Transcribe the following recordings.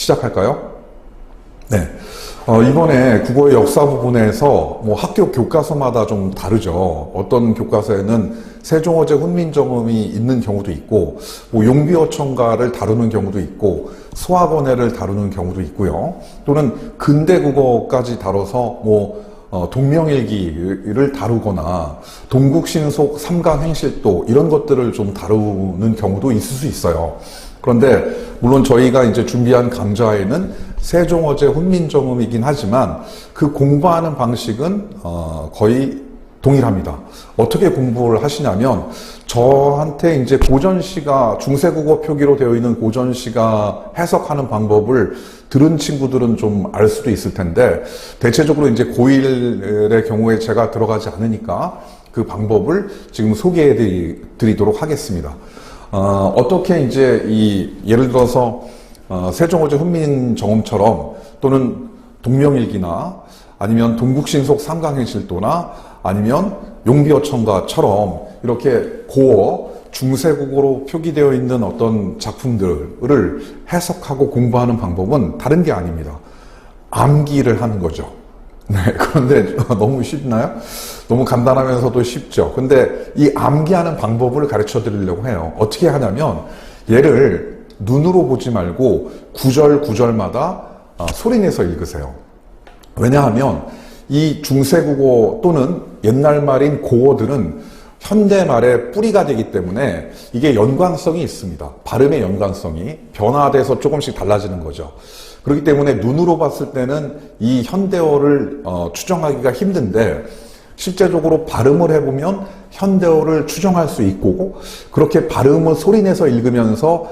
시작할까요? 네. 이번에 국어의 역사 부분에서 학교 교과서마다 좀 다르죠. 어떤 교과서에는 세종어제 훈민정음이 있는 경우도 있고, 용비어천가를 다루는 경우도 있고, 수학원해를 다루는 경우도 있고요. 또는 근대국어까지 다뤄서 동명일기를 다루거나 동국신속 삼강행실도 이런 것들을 좀 다루는 경우도 있을 수 있어요. 그런데 물론 저희가 이제 준비한 강좌에는 세종어제 훈민정음이긴 하지만 그 공부하는 방식은 거의 동일합니다. 어떻게 공부를 하시냐면 저한테 이제 고전시가 중세국어 표기로 되어 있는 고전시가 해석하는 방법을 들은 친구들은 좀 알 수도 있을 텐데 대체적으로 이제 고1의 경우에 제가 들어가지 않으니까 그 방법을 지금 소개해 드리도록 하겠습니다. 어떻게 이제 예를 들어서 세종어제 훈민정음처럼 또는 동명일기나 아니면 동국신속 삼강행실도나 아니면 용비어천가처럼 이렇게 고어, 중세국어로 표기되어 있는 어떤 작품들을 해석하고 공부하는 방법은 다른 게 아닙니다. 암기를 하는 거죠. 네, 그런데 너무 쉽나요? 너무 간단하면서도 쉽죠. 근데 이 암기하는 방법을 가르쳐 드리려고 해요. 어떻게 하냐면 얘를 눈으로 보지 말고 구절마다 소리내서 읽으세요. 왜냐하면 이 중세국어 또는 옛날 말인 고어들은 현대말의 뿌리가 되기 때문에 이게 연관성이 있습니다. 발음의 연관성이 변화돼서 조금씩 달라지는 거죠. 그렇기 때문에 눈으로 봤을 때는 이 현대어를 추정하기가 힘든데 실제적으로 발음을 해보면 현대어를 추정할 수 있고 그렇게 발음을 소리내서 읽으면서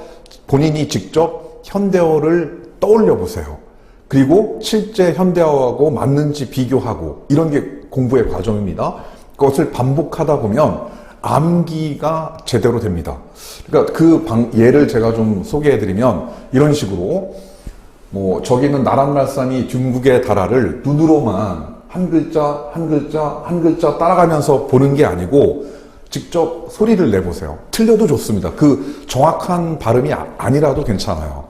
본인이 직접 현대어를 떠올려 보세요. 그리고 실제 현대어하고 맞는지 비교하고 이런 게 공부의 과정입니다. 그것을 반복하다 보면 암기가 제대로 됩니다. 그러니까 예를 제가 좀 소개해 드리면 이런 식으로 저기는 나랏말씀이 중국의 다라를 눈으로만 한 글자 따라가면서 보는 게 아니고 직접 소리를 내보세요. 틀려도 좋습니다. 그 정확한 발음이 아니라도 괜찮아요.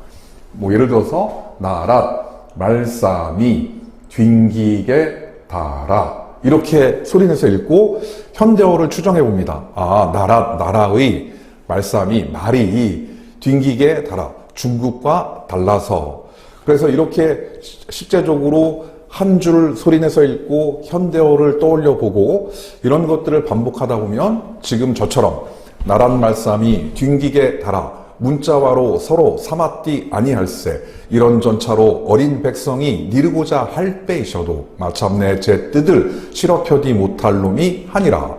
예를 들어서 나랏, 말씀이, 뒹기게 달아 이렇게 소리내서 읽고 현대어를 추정해 봅니다. 나라의, 말씀이, 말이, 뒹기게 달아 중국과 달라서 그래서 이렇게 실제적으로 한 줄 소리내서 읽고 현대어를 떠올려 보고 이런 것들을 반복하다 보면 지금 저처럼 나란 말씀이 뒹기게 달아 문자와로 서로 삼았디 아니할세 이런 전차로 어린 백성이 니르고자 할 빼이셔도 마참내 제 뜻을 실어펴디 못할 놈이 하니라.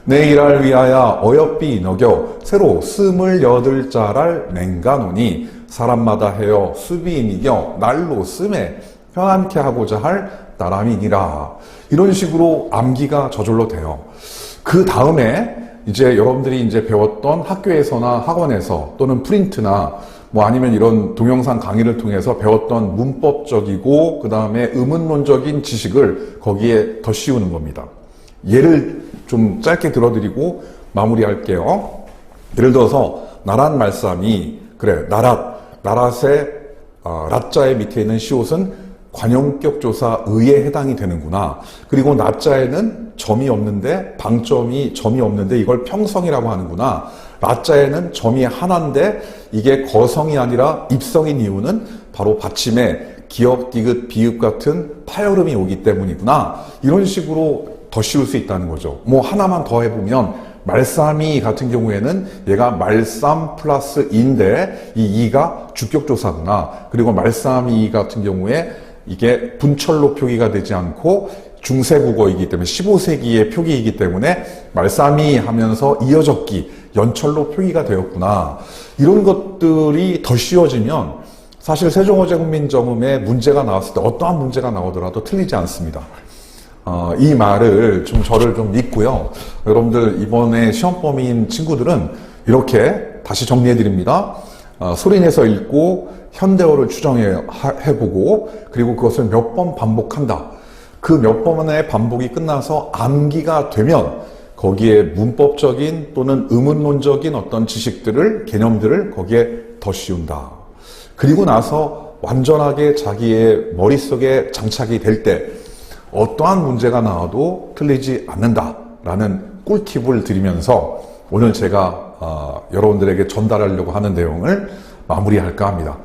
내 일할 위하여 어여삐 너겨 새로 28자랄 맹가노니 사람마다 해여 수비인이겨 날로 씀에 평안케 하고자 할 나람이니라. 이런 식으로 암기가 저절로 돼요. 그 다음에 이제 여러분들이 이제 배웠던 학교에서나 학원에서 또는 프린트나 아니면 이런 동영상 강의를 통해서 배웠던 문법적이고 그 다음에 의문론적인 지식을 거기에 더 씌우는 겁니다. 예를 좀 짧게 들어드리고 마무리할게요. 예를 들어서 나란 말씀이 그래 나랏의 라자의 밑에 있는 시옷은 관용격 조사 의에 해당이 되는구나. 그리고 나자에는 점이 없는데 점이 없는데 이걸 평성이라고 하는구나. 라자에는 점이 하나인데 이게 거성이 아니라 입성인 이유는 바로 받침에 기역, 디귿, 비읍 같은 파열음이 오기 때문이구나. 이런 식으로 더 씌울 수 있다는 거죠. 하나만 더 해보면 말쌈이 같은 경우에는 얘가 말쌈 플러스 인데 이 이가 주격조사구나. 그리고 말쌈이 같은 경우에 이게 분철로 표기가 되지 않고 중세국어이기 때문에 15세기의 표기이기 때문에 말쌈이 하면서 이어적기 연철로 표기가 되었구나. 이런 것들이 더 씌워지면 사실 세종어제 훈민정음에 문제가 나왔을 때 어떠한 문제가 나오더라도 틀리지 않습니다. 이 말을 저를 좀 믿고요. 여러분들 이번에 시험범위인 친구들은 이렇게 다시 정리해 드립니다. 소리내서 읽고 현대어를 추정해보고 그리고 그것을 몇 번 반복한다. 그 몇 번의 반복이 끝나서 암기가 되면 거기에 문법적인 또는 의문론적인 어떤 지식들을 개념들을 거기에 더 씌운다. 그리고 나서 완전하게 자기의 머릿속에 장착이 될 때 어떠한 문제가 나와도 틀리지 않는다라는 꿀팁을 드리면서 오늘 제가 여러분들에게 전달하려고 하는 내용을 마무리할까 합니다.